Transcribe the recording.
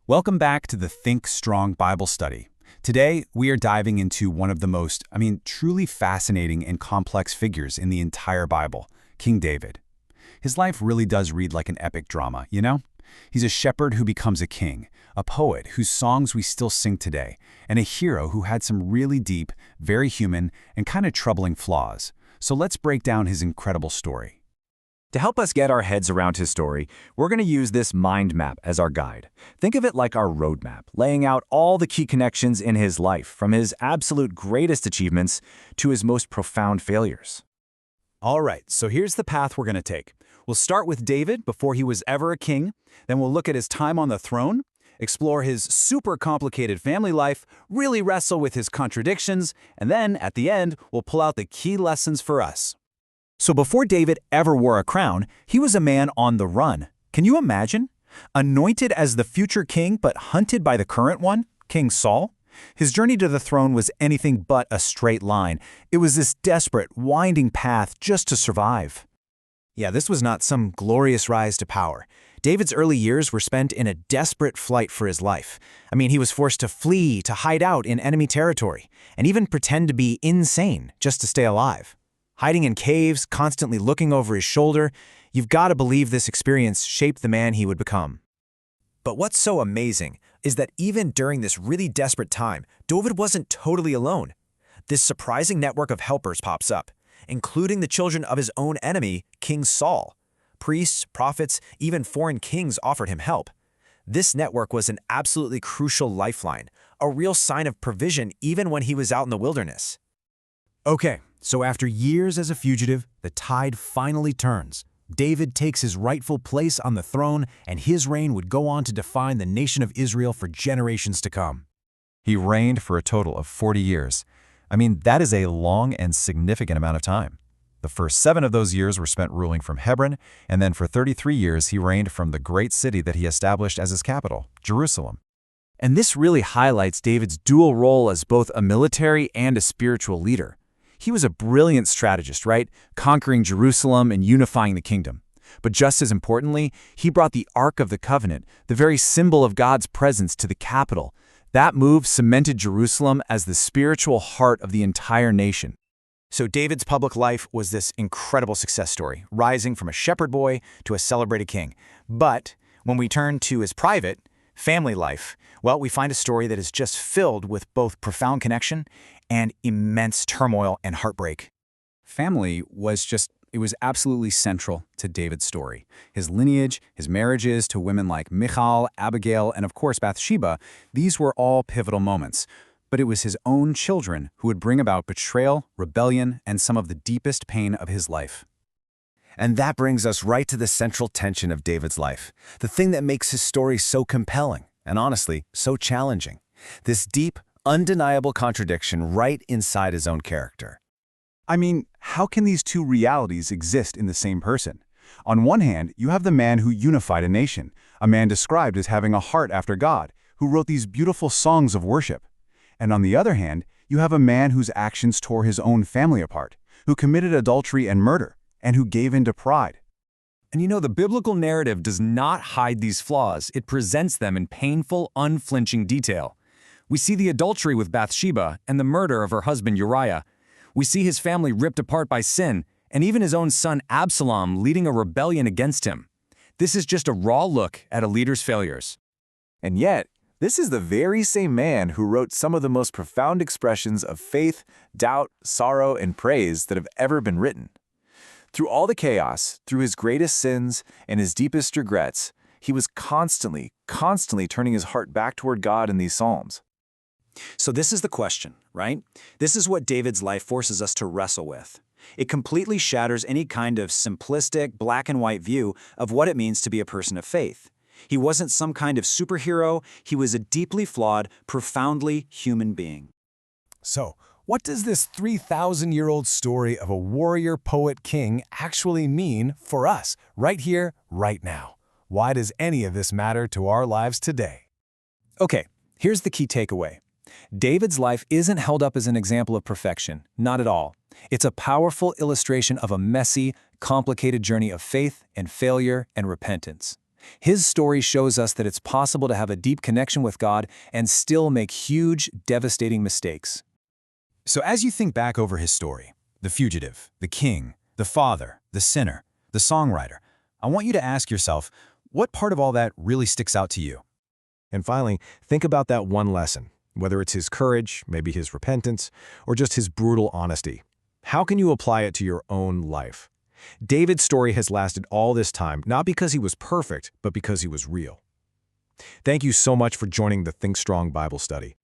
Welcome back to the Think Strong Bible Study. Today, we are diving into one of the most, truly fascinating and complex figures in the entire Bible, King David. His life really does read like an epic drama, you know? He's a shepherd who becomes a king, a poet whose songs we still sing today, and a hero who had some really deep, very human, and kind of troubling flaws. So let's break down his incredible story. To help us get our heads around his story, we're going to use this mind map as our guide. Think of it like our roadmap, laying out all the key connections in his life, from his absolute greatest achievements to his most profound failures. All right, so here's the path we're going to take. We'll start with David before he was ever a king, then we'll look at his time on the throne, explore his super complicated family life, really wrestle with his contradictions, and then, at the end, we'll pull out the key lessons for us. So before David ever wore a crown, he was a man on the run. Can you imagine? Anointed as the future king but hunted by the current one, King Saul? His journey to the throne was anything but a straight line. It was this desperate, winding path just to survive. Yeah, this was not some glorious rise to power. David's early years were spent in a desperate flight for his life. He was forced to flee, to hide out in enemy territory, and even pretend to be insane just to stay alive. Hiding in caves, constantly looking over his shoulder, you've got to believe this experience shaped the man he would become. But what's so amazing is that even during this really desperate time, David wasn't totally alone. This surprising network of helpers pops up, including the children of his own enemy, King Saul. Priests, prophets, even foreign kings offered him help. This network was an absolutely crucial lifeline, a real sign of provision even when he was out in the wilderness. Okay, so after years as a fugitive, the tide finally turns. David takes his rightful place on the throne, and his reign would go on to define the nation of Israel for generations to come. He reigned for a total of 40 years. That is a long and significant amount of time. The first 7 of those years were spent ruling from Hebron, and then for 33 years he reigned from the great city that he established as his capital, Jerusalem. And this really highlights David's dual role as both a military and a spiritual leader. He was a brilliant strategist, right? Conquering Jerusalem and unifying the kingdom. But just as importantly, he brought the Ark of the Covenant, the very symbol of God's presence, to the capital. That move cemented Jerusalem as the spiritual heart of the entire nation. So David's public life was this incredible success story, rising from a shepherd boy to a celebrated king. But when we turn to his private, family life, well, we find a story that is just filled with both profound connection and immense turmoil and heartbreak. Family was absolutely central to David's story. His lineage, his marriages to women like Michal, Abigail, and of course Bathsheba, these were all pivotal moments. But it was his own children who would bring about betrayal, rebellion, and some of the deepest pain of his life. And that brings us right to the central tension of David's life, the thing that makes his story so compelling and honestly so challenging. This deep, undeniable contradiction right inside his own character. How can these two realities exist in the same person? On one hand, you have the man who unified a nation, a man described as having a heart after God, who wrote these beautiful songs of worship. And on the other hand, you have a man whose actions tore his own family apart, who committed adultery and murder, and who gave in to pride. And the biblical narrative does not hide these flaws. It presents them in painful, unflinching detail. We see the adultery with Bathsheba and the murder of her husband Uriah. We see his family ripped apart by sin, and even his own son Absalom leading a rebellion against him. This is just a raw look at a leader's failures. And yet, this is the very same man who wrote some of the most profound expressions of faith, doubt, sorrow, and praise that have ever been written. Through all the chaos, through his greatest sins and his deepest regrets, he was constantly turning his heart back toward God in these psalms. So this is the question, right? This is what David's life forces us to wrestle with. It completely shatters any kind of simplistic, black and white view of what it means to be a person of faith. He wasn't some kind of superhero. He was a deeply flawed, profoundly human being. So, what does this 3,000-year-old story of a warrior poet king actually mean for us, right here, right now? Why does any of this matter to our lives today? Okay, here's the key takeaway. David's life isn't held up as an example of perfection, not at all. It's a powerful illustration of a messy, complicated journey of faith and failure and repentance. His story shows us that it's possible to have a deep connection with God and still make huge, devastating mistakes. So as you think back over his story, the fugitive, the king, the father, the sinner, the songwriter, I want you to ask yourself, what part of all that really sticks out to you? And finally, think about that one lesson, whether it's his courage, maybe his repentance, or just his brutal honesty. How can you apply it to your own life? David's story has lasted all this time, not because he was perfect, but because he was real. Thank you so much for joining the Think Strong Bible study.